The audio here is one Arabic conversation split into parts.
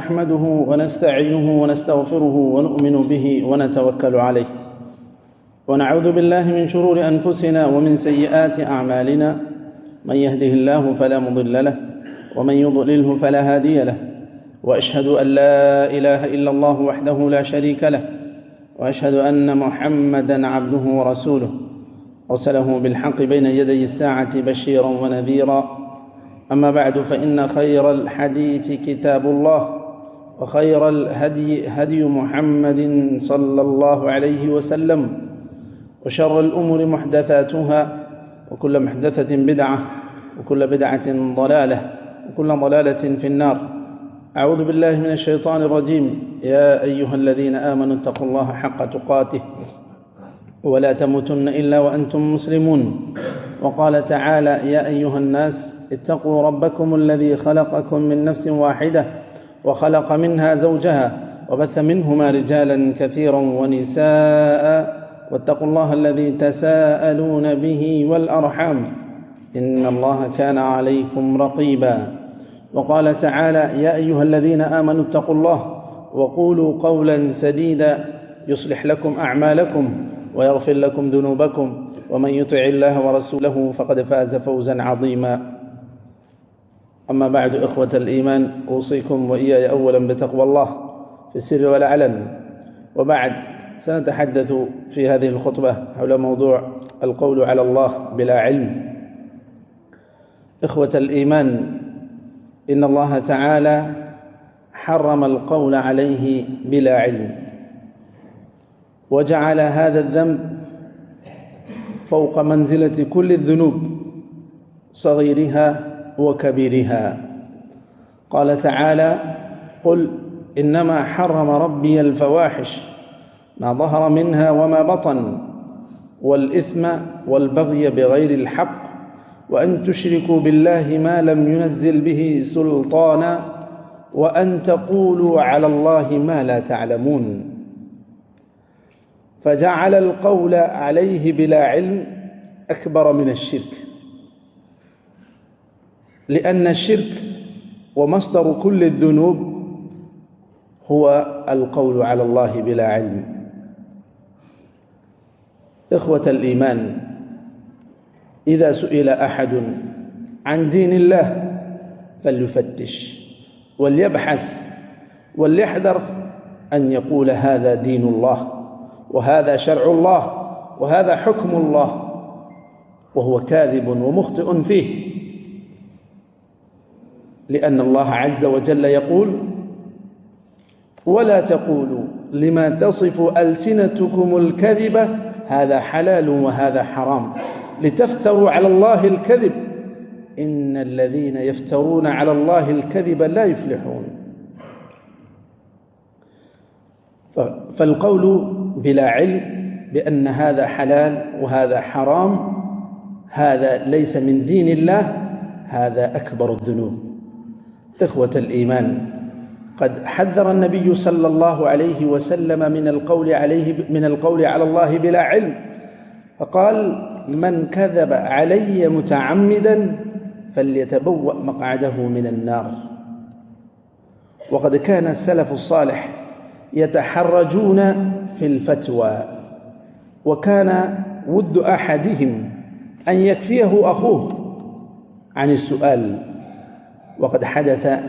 نحمده ونستعينه ونستغفره ونؤمن به ونتوكل عليه، ونعوذ بالله من شرور أنفسنا ومن سيئات أعمالنا، من يهده الله فلا مضل له ومن يضلله فلا هادي له، وأشهد أن لا إله إلا الله وحده لا شريك له، وأشهد أن محمدًا عبده ورسوله أرسله بالحق بين يدي الساعة بشيرًا ونذيرًا. أما بعد، فإن خير الحديث كتاب الله، وخير الهدي هدي محمد صلى الله عليه وسلم، وشر الأمور محدثاتها، وكل محدثة بدعة، وكل بدعة ضلالة، وكل ضلالة في النار. أعوذ بالله من الشيطان الرجيم. يا أيها الذين آمنوا اتقوا الله حق تقاته ولا تموتن إلا وأنتم مسلمون. وقال تعالى: يا أيها الناس اتقوا ربكم الذي خلقكم من نفس واحدة وخلق منها زوجها وبث منهما رجالا كثيرا ونساء، واتقوا الله الذي تساءلون به والأرحام إن الله كان عليكم رقيبا. وقال تعالى: يا أيها الذين آمنوا اتقوا الله وقولوا قولا سديدا يصلح لكم أعمالكم ويغفر لكم ذنوبكم، ومن يطع الله ورسوله فقد فاز فوزا عظيما. أما بعد، إخوة الإيمان، أوصيكم وإياي أولا بتقوى الله في السر والعلن. وبعد، سنتحدث في هذه الخطبة حول موضوع القول على الله بلا علم. إخوة الإيمان، إن الله تعالى حرم القول عليه بلا علم، وجعل هذا الذنب فوق منزلة كل الذنوب صغيرها وكبيرها. قال تعالى: قل إنما حرم ربي الفواحش ما ظهر منها وما بطن والإثم والبغي بغير الحق وأن تشركوا بالله ما لم ينزل به سلطانا وأن تقولوا على الله ما لا تعلمون. فجعل القول عليه بلا علم أكبر من الشرك، لأن الشرك ومصدر كل الذنوب هو القول على الله بلا علم. إخوة الإيمان، إذا سئل أحد عن دين الله فليفتش وليبحث وليحذر أن يقول هذا دين الله وهذا شرع الله وهذا حكم الله، وهو كاذب ومخطئ فيه، لأن الله عز وجل يقول: ولا تقولوا لما تصف ألسنتكم الكذب هذا حلال وهذا حرام لتفتروا على الله الكذب إن الذين يفترون على الله الكذب لا يفلحون. فالقول بلا علم بأن هذا حلال وهذا حرام هذا ليس من دين الله، هذا أكبر الذنوب. إخوة الإيمان، قد حذر النبي صلى الله عليه وسلم من القول على الله بلا علم، فقال: من كذب علي متعمدا فليتبوأ مقعده من النار. وقد كان السلف الصالح يتحرجون في الفتوى، وكان ود أحدهم أن يكفيه أخوه عن السؤال. وقد حدث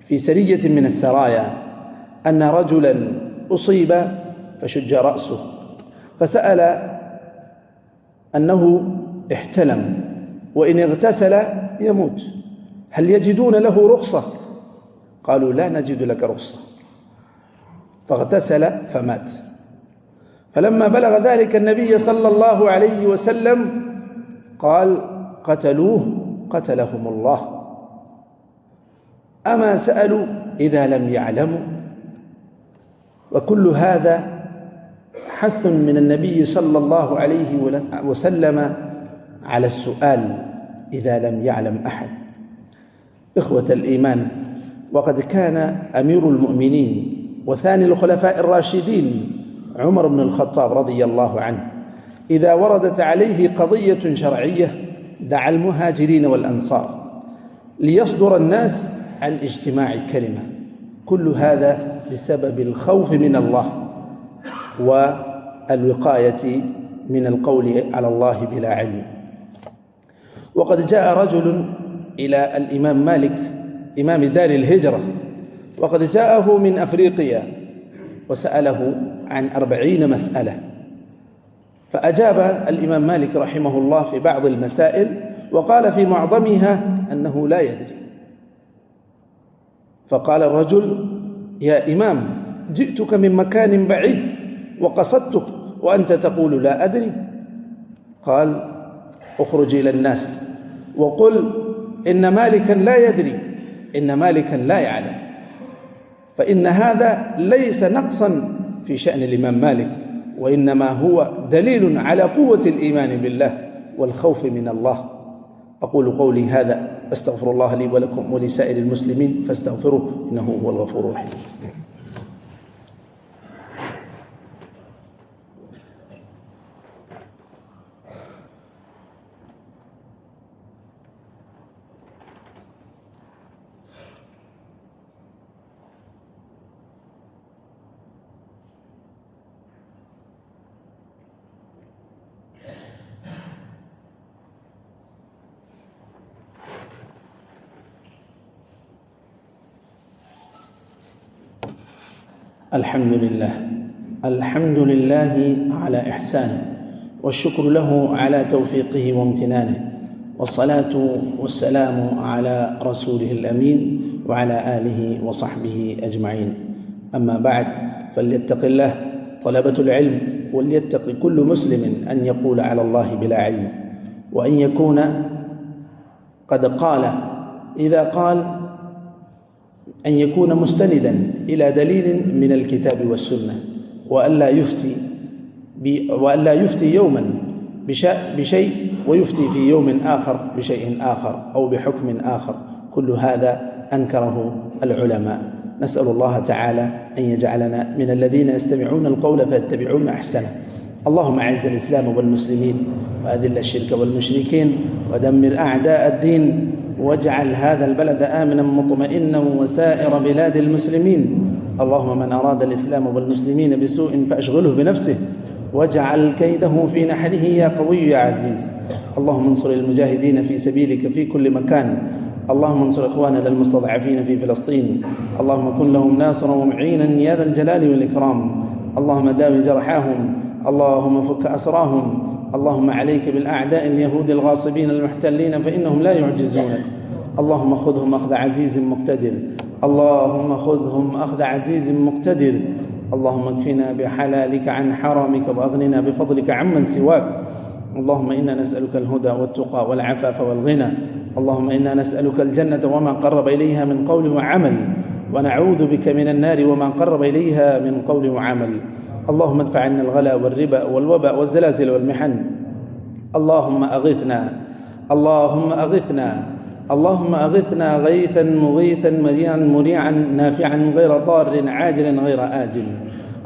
في سرية من السرايا أن رجلا أصيب فشج رأسه، فسأل أنه احتلم وإن اغتسل يموت، هل يجدون له رخصة؟ قالوا: لا نجد لك رخصة. فاغتسل فمات. فلما بلغ ذلك النبي صلى الله عليه وسلم قال: قتلوه قتلهم الله. أما سألوا إذا لم يعلموا؟ وكل هذا حث من النبي صلى الله عليه وسلم على السؤال إذا لم يعلم أحد. إخوة الإيمان، وقد كان أمير المؤمنين وثاني الخلفاء الراشدين عمر بن الخطاب رضي الله عنه إذا وردت عليه قضية شرعية دعا المهاجرين والأنصار ليصدر الناس عن اجتماع كلمة. كل هذا بسبب الخوف من الله والوقاية من القول على الله بلا علم. وقد جاء رجل إلى الإمام مالك إمام دار الهجرة، وقد جاءه من أفريقيا وسأله عن 40 مسألة، فأجاب الإمام مالك رحمه الله في بعض المسائل وقال في معظمها أنه لا يدري. فقال الرجل: يا إمام، جئتك من مكان بعيد وقصدتك وأنت تقول لا أدري. قال: اخرج إلى الناس وقل إن مالكا لا يدري، إن مالكا لا يعلم، فإن هذا ليس نقصا في شأن الإمام مالك، وإنما هو دليل على قوة الإيمان بالله والخوف من الله. أقول قولي هذا، أستغفر الله لي ولكم ولسائر المسلمين فاستغفروه إنه هو الغفور الرحيم. الحمد لله، الحمد لله على إحسانه، والشكر له على توفيقه وامتنانه، والصلاة والسلام على رسوله الأمين وعلى آله وصحبه أجمعين. أما بعد، فليتق الله طلبة العلم، وليتق كل مسلم أن يقول على الله بلا علم، وأن يكون قد قال إذا قال أن يكون مستندا إلى دليل من الكتاب والسنة، وألا يفتي يوما بشيء ويفتي في يوم آخر بشيء آخر أو بحكم آخر. كل هذا أنكره العلماء. نسأل الله تعالى أن يجعلنا من الذين يستمعون القول فيتبعون أحسنه. اللهم أعز الإسلام والمسلمين، وأذل الشرك والمشركين، ودمر أعداء الدين، واجعل هذا البلد آمنا مطمئنا وسائر بلاد المسلمين. اللهم من أراد الإسلام والمسلمين بسوء فأشغله بنفسه، واجعل كيده في نحره يا قوي يا عزيز. اللهم انصر المجاهدين في سبيلك في كل مكان. اللهم انصر إخواننا المستضعفين في فلسطين. اللهم كن لهم ناصرا ومعينا يا ذا الجلال والإكرام. اللهم داوي جرحاهم، اللهم فك أسراهم. اللهم عليك بالأعداء اليهود الغاصبين المحتلين فإنهم لا يعجزونك. اللهم خذهم أخذ عزيز مقتدر، اللهم خذهم أخذ عزيز مقتدر. اللهم اكفنا بحلالك عن حرامك، وأغننا بفضلك عمن سواك. اللهم إنا نسألك الهدى والتقى والعفاف والغنى. اللهم إنا نسألك الجنة وما قرب إليها من قول وعمل، ونعوذ بك من النار وما قرب إليها من قول وعمل. اللهم ادفع عنا الغلا والربا والوباء والزلازل والمحن. اللهم أغثنا، اللهم أغثنا، اللهم أغثنا غيثا مغيثا مريعا نافعا غير ضار عاجلا غير آجل.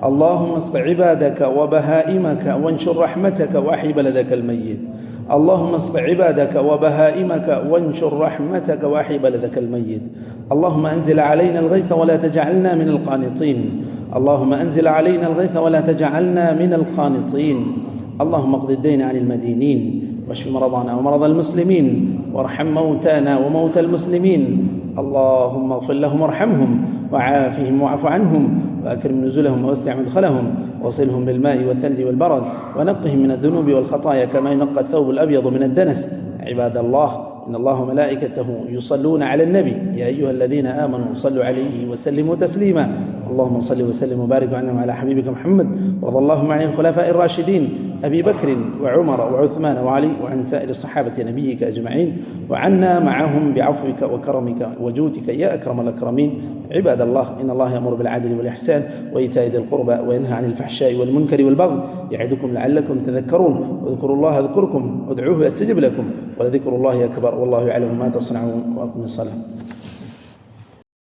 اللهم اسق عبادك وبهائمك وانشر رحمتك وأحي بلدك الميت. اللهم اسق عبادك وبهائمك وانشر رحمتك وأحي بلدك الميت. اللهم أنزل علينا الغيث ولا تجعلنا من القانطين. اللهم أنزل علينا الغيث ولا تجعلنا من القانطين. اللهم اقض الدين عن المدينين، واشف مرضانا ومرضى المسلمين، وارحم موتانا وموتى المسلمين. اللهم اغفر لهم وارحمهم وعافهم واعف عنهم، وأكرم نزلهم ووسع مدخلهم، وصلهم بالماء والثلج والبرد، ونقهم من الذنوب والخطايا كما ينقى الثوب الأبيض من الدنس. عباد الله، إن الله وملائكته يصلون على النبي، يا أيها الذين آمنوا صلوا عليه وسلموا تسليما. اللهم صل وسلم وبارك على حبيبك محمد. وارض اللهم عن الخلفاء الراشدين أبي بكر وعمر وعثمان وعلي، وعن سائر الصحابة نبيك أجمعين، وعنا معهم بعفوك وكرمك وجودك يا أكرم الأكرمين. عباد الله، إن الله يأمر بالعدل والإحسان وإيتاء ذي القربى وينهى عن الفحشاء والمنكر والبغي، يعظكم لعلكم تذكرون. واذكروا الله يذكركم، وادعوه يستجب لكم، ولذكر الله أكبر، والله يعلم ما تصنعون. وأقم الصلاة.